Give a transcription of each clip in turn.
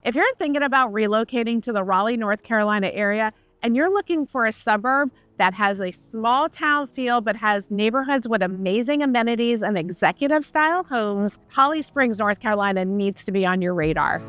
If you're thinking about relocating to the Raleigh, North Carolina area, and you're looking for a suburb that has a small town feel but has neighborhoods with amazing amenities and executive style homes, Holly Springs, North Carolina needs to be on your radar.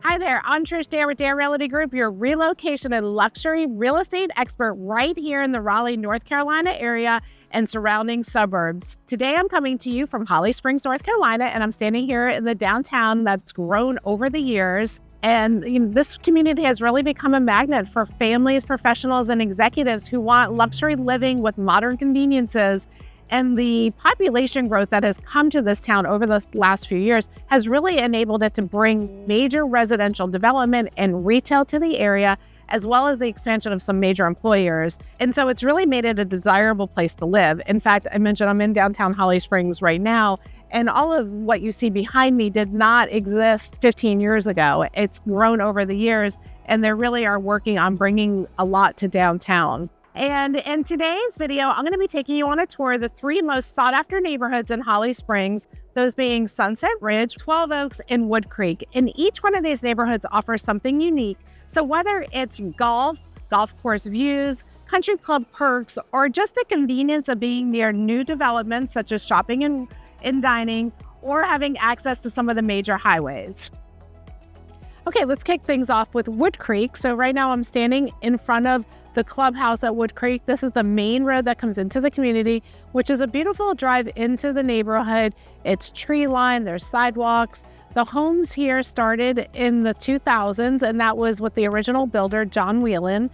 Hi there, I'm Trish Dan with Dan Realty Group, your relocation and luxury real estate expert right here in the Raleigh, North Carolina area and surrounding suburbs. Today, I'm coming to you from Holly Springs, North Carolina, and I'm standing here in the downtown that's grown over the years. And this community has really become a magnet for families, professionals, and executives who want luxury living with modern conveniences. And the population growth that has come to this town over the last few years has really enabled it to bring major residential development and retail to the area, as well as the expansion of some major employers. And so it's really made it a desirable place to live. In fact, I mentioned I'm in downtown Holly Springs right now, and all of what you see behind me did not exist 15 years ago. It's grown over the years, and they really are working on bringing a lot to downtown. And in today's video, I'm going to be taking you on a tour of the 3 most sought after neighborhoods in Holly Springs, those being Sunset Ridge, 12 Oaks, and Wood Creek. And each one of these neighborhoods offers something unique. So whether it's golf course views, country club perks, or just the convenience of being near new developments such as shopping and dining, or having access to some of the major highways. Okay, let's kick things off with Wood Creek. So right now I'm standing in front of the clubhouse at Wood Creek. This is the main road that comes into the community, which is a beautiful drive into the neighborhood. It's tree lined, there's sidewalks. The homes here started in the 2000s, and that was with the original builder, John Whelan.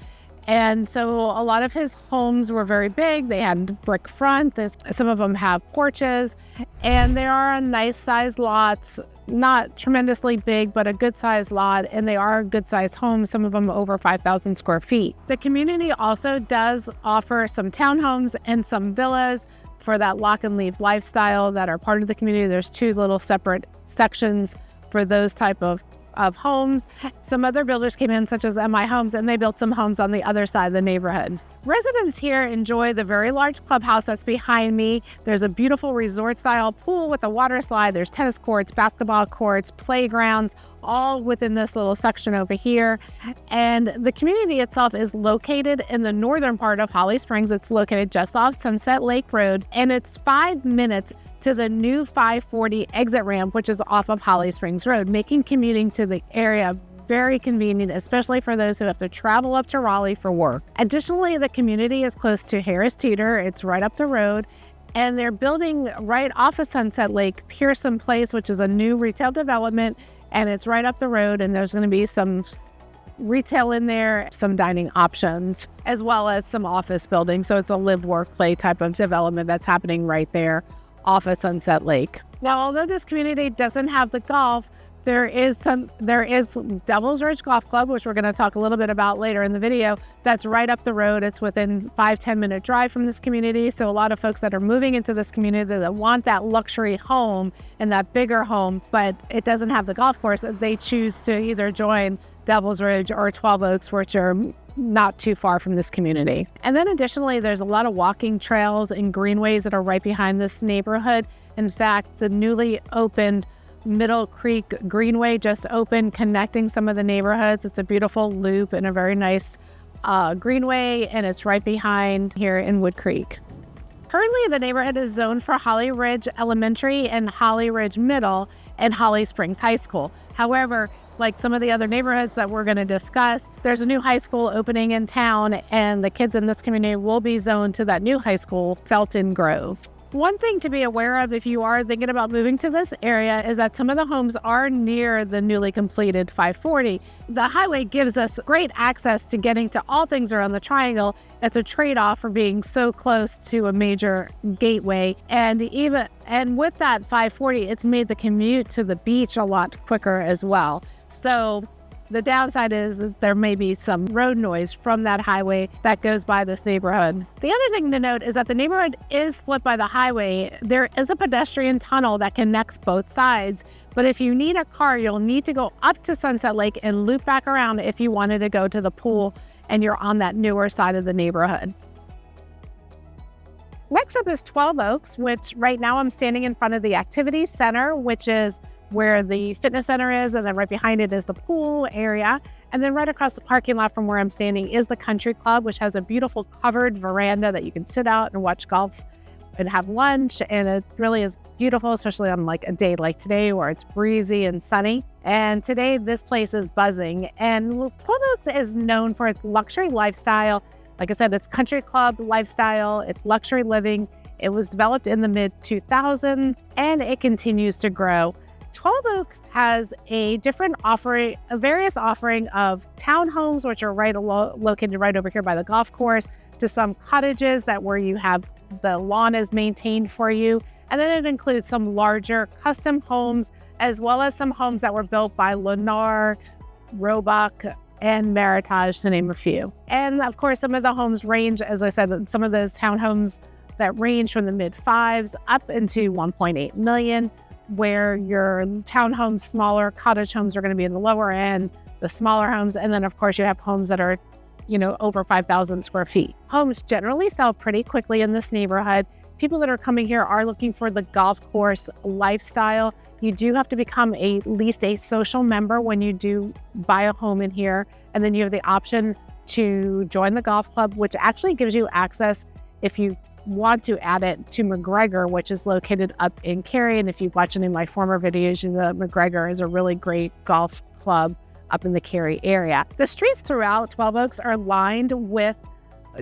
And so a lot of his homes were very big. They had brick front. Some of them have porches, and they are on nice sized lots, not tremendously big, but a good sized lot. And they are good sized homes, some of them over 5,000 square feet. The community also does offer some townhomes and some villas for that lock and leave lifestyle that are part of the community. There's 2 little separate sections for those type of homes. Some other builders came in, such as MI Homes, and they built some homes on the other side of the neighborhood. Residents here enjoy the very large clubhouse that's behind me. There's a beautiful resort-style pool with a water slide. There's tennis courts, basketball courts, playgrounds, all within this little section over here. And the community itself is located in the northern part of Holly Springs. It's located just off Sunset Lake Road, and it's 5 minutes to the new 540 exit ramp, which is off of Holly Springs Road, making commuting to the area very convenient, especially for those who have to travel up to Raleigh for work. Additionally, the community is close to Harris Teeter. It's right up the road, and they're building right off of Sunset Lake, Pearson Place, which is a new retail development, and it's right up the road, and there's going to be some retail in there, some dining options, as well as some office buildings. So it's a live, work, play type of development that's happening right there off of Sunset Lake. Now, although this community doesn't have the golf, there is Devil's Ridge Golf Club, which we're going to talk a little bit about later in the video. That's right up the road. It's within 5-10 minute drive from this community. So a lot of folks that are moving into this community that want that luxury home and that bigger home, but it doesn't have the golf course, they choose to either join Devil's Ridge or 12 Oaks, which are not too far from this community. And then additionally, there's a lot of walking trails and greenways that are right behind this neighborhood. In fact, the newly opened Middle Creek Greenway just opened, connecting some of the neighborhoods. It's a beautiful loop and a very nice greenway, and it's right behind here in Wood Creek. Currently, the neighborhood is zoned for Holly Ridge Elementary and Holly Ridge Middle and Holly Springs High School. However, like some of the other neighborhoods that we're going to discuss, there's a new high school opening in town, and the kids in this community will be zoned to that new high school, Felton Grove. One thing to be aware of if you are thinking about moving to this area is that some of the homes are near the newly completed 540. The highway gives us great access to getting to all things around the triangle. It's a trade-off for being so close to a major gateway. And with that 540, it's made the commute to the beach a lot quicker as well. So the downside is that there may be some road noise from that highway that goes by this neighborhood. The other thing to note is that the neighborhood is split by the highway. There is a pedestrian tunnel that connects both sides, but if you need a car, you'll need to go up to Sunset Lake and loop back around if you wanted to go to the pool and you're on that newer side of the neighborhood. Next up is 12 Oaks, which right now I'm standing in front of the Activity Center, which is where the fitness center is, and then right behind it is the pool area. And then right across the parking lot from where I'm standing is the country club, which has a beautiful covered veranda that you can sit out and watch golf and have lunch. And it really is beautiful, especially on like a day like today where it's breezy and sunny. And today this place is buzzing. And 12 Oaks is known for its luxury lifestyle. Like I said, it's country club lifestyle, it's luxury living. It was developed in the mid-2000s and it continues to grow. 12 Oaks has a various offering of townhomes, which are located right over here by the golf course, to some cottages where you have the lawn is maintained for you. And then it includes some larger custom homes, as well as some homes that were built by Lennar, Roebuck, and Meritage, to name a few. And of course, some of the homes range, as I said, some of those townhomes that range from the mid-5s up into 1.8 million, where your townhomes, smaller cottage homes are going to be in the lower end, the smaller homes. And then of course you have homes that are, over 5,000 square feet. Homes generally sell pretty quickly in this neighborhood. People that are coming here are looking for the golf course lifestyle. You do have to become at least a social member when you do buy a home in here. And then you have the option to join the golf club, which actually gives you access, if you want to add it, to McGregor, which is located up in Cary. And if you've watched any of my former videos, you know that McGregor is a really great golf club up in the Cary area. The streets throughout 12 Oaks are lined with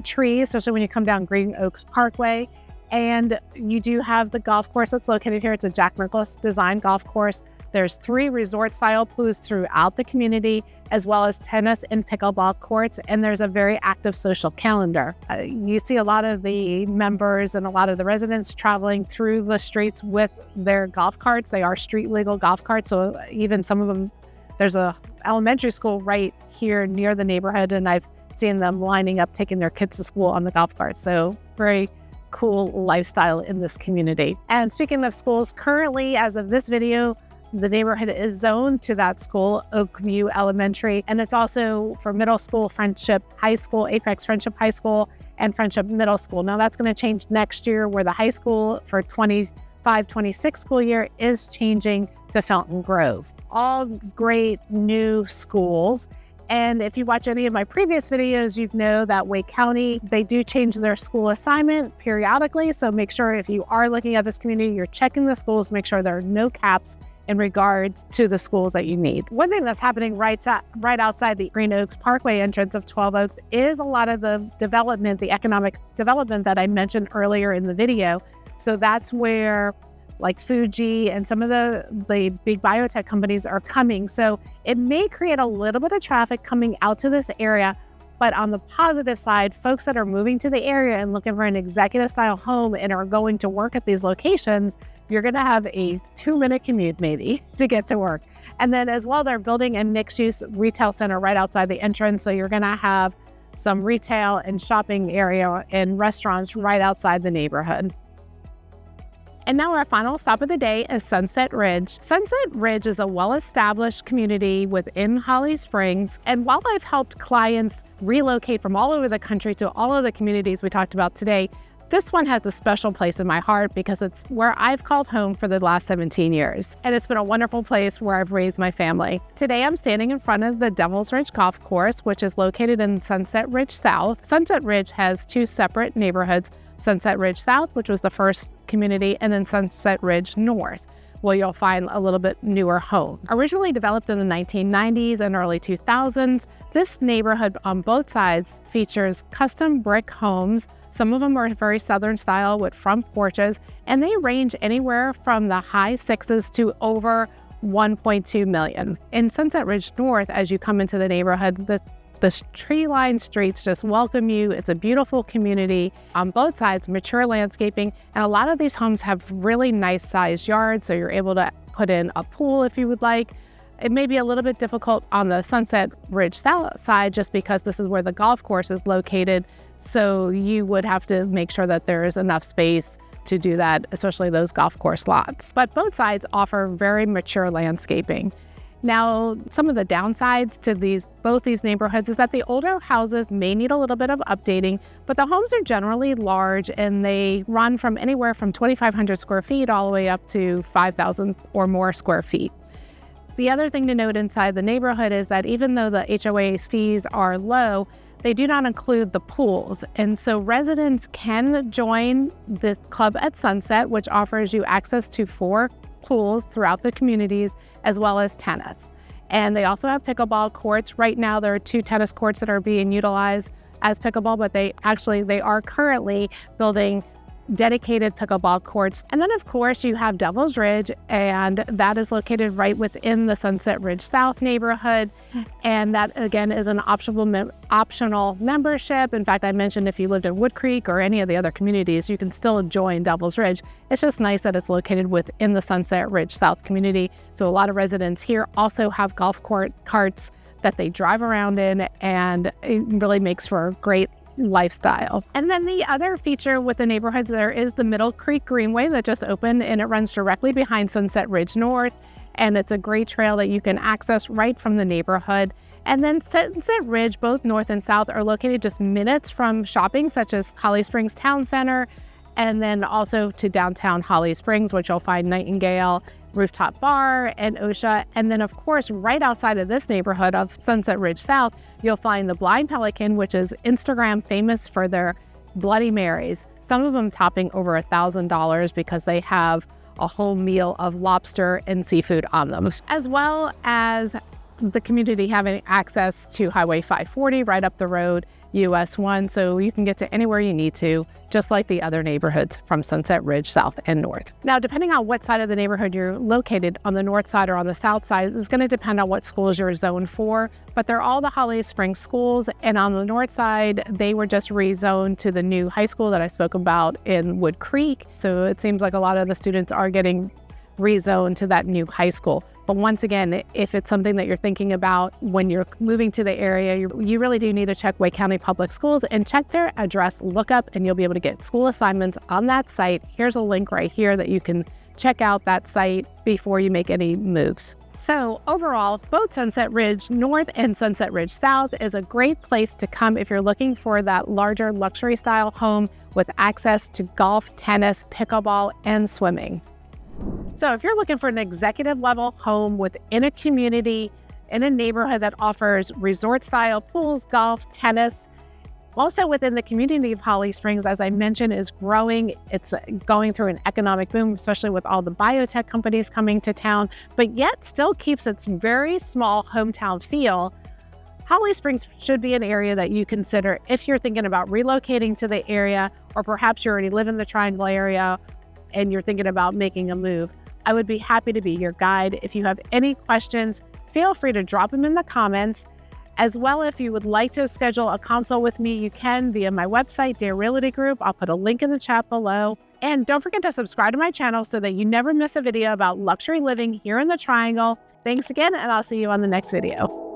trees, especially when you come down Green Oaks Parkway. And you do have the golf course that's located here. It's a Jack Nicklaus designed golf course. There's 3 resort-style pools throughout the community, as well as tennis and pickleball courts, and there's a very active social calendar. You see a lot of the members and a lot of the residents traveling through the streets with their golf carts. They are street-legal golf carts, so even some of them, there's a elementary school right here near the neighborhood, and I've seen them lining up, taking their kids to school on the golf cart. So very cool lifestyle in this community. And speaking of schools, currently, as of this video, the neighborhood is zoned to that school, Oakview Elementary, and it's also for middle school, Friendship High School, Apex Friendship High School, and Friendship Middle School. Now that's going to change next year, where the high school for 25-26 school year is changing to Fountain Grove. All great new schools. And if you watch any of my previous videos, you know that Wake County, they do change their school assignment periodically. So make sure if you are looking at this community, you're checking the schools, make sure there are no caps in regards to the schools that you need. One thing that's happening right outside the Green Oaks Parkway entrance of 12 Oaks is a lot of the development, the economic development that I mentioned earlier in the video. So that's where like Fuji and some of the big biotech companies are coming. So it may create a little bit of traffic coming out to this area, but on the positive side, folks that are moving to the area and looking for an executive style home and are going to work at these locations, you're gonna have a 2-minute commute maybe to get to work. And then as well, they're building a mixed use retail center right outside the entrance. So you're gonna have some retail and shopping area and restaurants right outside the neighborhood. And now our final stop of the day is Sunset Ridge. Sunset Ridge is a well-established community within Holly Springs. And while I've helped clients relocate from all over the country to all of the communities we talked about today, this one has a special place in my heart because it's where I've called home for the last 17 years. And it's been a wonderful place where I've raised my family. Today, I'm standing in front of the Devil's Ridge Golf Course, which is located in Sunset Ridge South. Sunset Ridge has 2 separate neighborhoods, Sunset Ridge South, which was the first community, and then Sunset Ridge North, where you'll find a little bit newer home. Originally developed in the 1990s and early 2000s, this neighborhood on both sides features custom brick homes. Some of them are very Southern style with front porches, and they range anywhere from the high 6s to over 1.2 million. In Sunset Ridge North, as you come into the neighborhood, the tree-lined streets just welcome you. It's a beautiful community. On both sides, mature landscaping, and a lot of these homes have really nice sized yards, so you're able to put in a pool if you would like. It may be a little bit difficult on the Sunset Ridge South side just because this is where the golf course is located, so you would have to make sure that there is enough space to do that, especially those golf course lots. But both sides offer very mature landscaping. Now, some of the downsides to both these neighborhoods is that the older houses may need a little bit of updating, but the homes are generally large and they run from anywhere from 2,500 square feet all the way up to 5,000 or more square feet. The other thing to note inside the neighborhood is that even though the HOA fees are low, they do not include the pools. And so residents can join the club at Sunset, which offers you access to 4 pools throughout the communities, as well as tennis. And they also have pickleball courts. Right now, there are 2 tennis courts that are being utilized as pickleball, but they are currently building dedicated pickleball courts. And then of course you have Devil's Ridge, and that is located right within the Sunset Ridge South neighborhood. And that again is an optional membership. In fact, I mentioned if you lived in Wood Creek or any of the other communities, you can still join Devil's Ridge. It's just nice that it's located within the Sunset Ridge South community. So a lot of residents here also have golf carts that they drive around in, and it really makes for a great lifestyle. And then the other feature with the neighborhoods, there is the Middle Creek Greenway that just opened, and it runs directly behind Sunset Ridge North, and it's a great trail that you can access right from the neighborhood. And then Sunset Ridge, both north and south, are located just minutes from shopping such as Holly Springs Town Center, and then also to downtown Holly Springs, which you'll find Nightingale Rooftop Bar and OSHA. And then of course, right outside of this neighborhood of Sunset Ridge South, you'll find the Blind Pelican, which is Instagram famous for their Bloody Marys, some of them topping over $1,000 because they have a whole meal of lobster and seafood on them, as well as the community having access to Highway 540 right up the road, US 1, so you can get to anywhere you need to, just like the other neighborhoods from Sunset Ridge South and North. Now, depending on what side of the neighborhood you're located, on the north side or on the south side, it's going to depend on what schools you're zoned for, but they're all the Holly Springs schools. And on the north side, they were just rezoned to the new high school that I spoke about in Wood Creek. So it seems like a lot of the students are getting rezoned to that new high school. But once again, if it's something that you're thinking about when you're moving to the area, you really do need to check Wake County Public Schools and check their address lookup, and you'll be able to get school assignments on that site. Here's a link right here that you can check out that site before you make any moves. So overall, both Sunset Ridge North and Sunset Ridge South is a great place to come if you're looking for that larger luxury style home with access to golf, tennis, pickleball, and swimming. So if you're looking for an executive level home within a community, in a neighborhood that offers resort style pools, golf, tennis, also within the community of Holly Springs, as I mentioned, is growing. It's going through an economic boom, especially with all the biotech companies coming to town, but yet still keeps its very small hometown feel. Holly Springs should be an area that you consider if you're thinking about relocating to the area, or perhaps you already live in the Triangle area and you're thinking about making a move. I would be happy to be your guide. If you have any questions, feel free to drop them in the comments. As well, if you would like to schedule a consult with me, you can via my website, Dare Realty Group. I'll put a link in the chat below. And don't forget to subscribe to my channel so that you never miss a video about luxury living here in the Triangle. Thanks again, and I'll see you on the next video.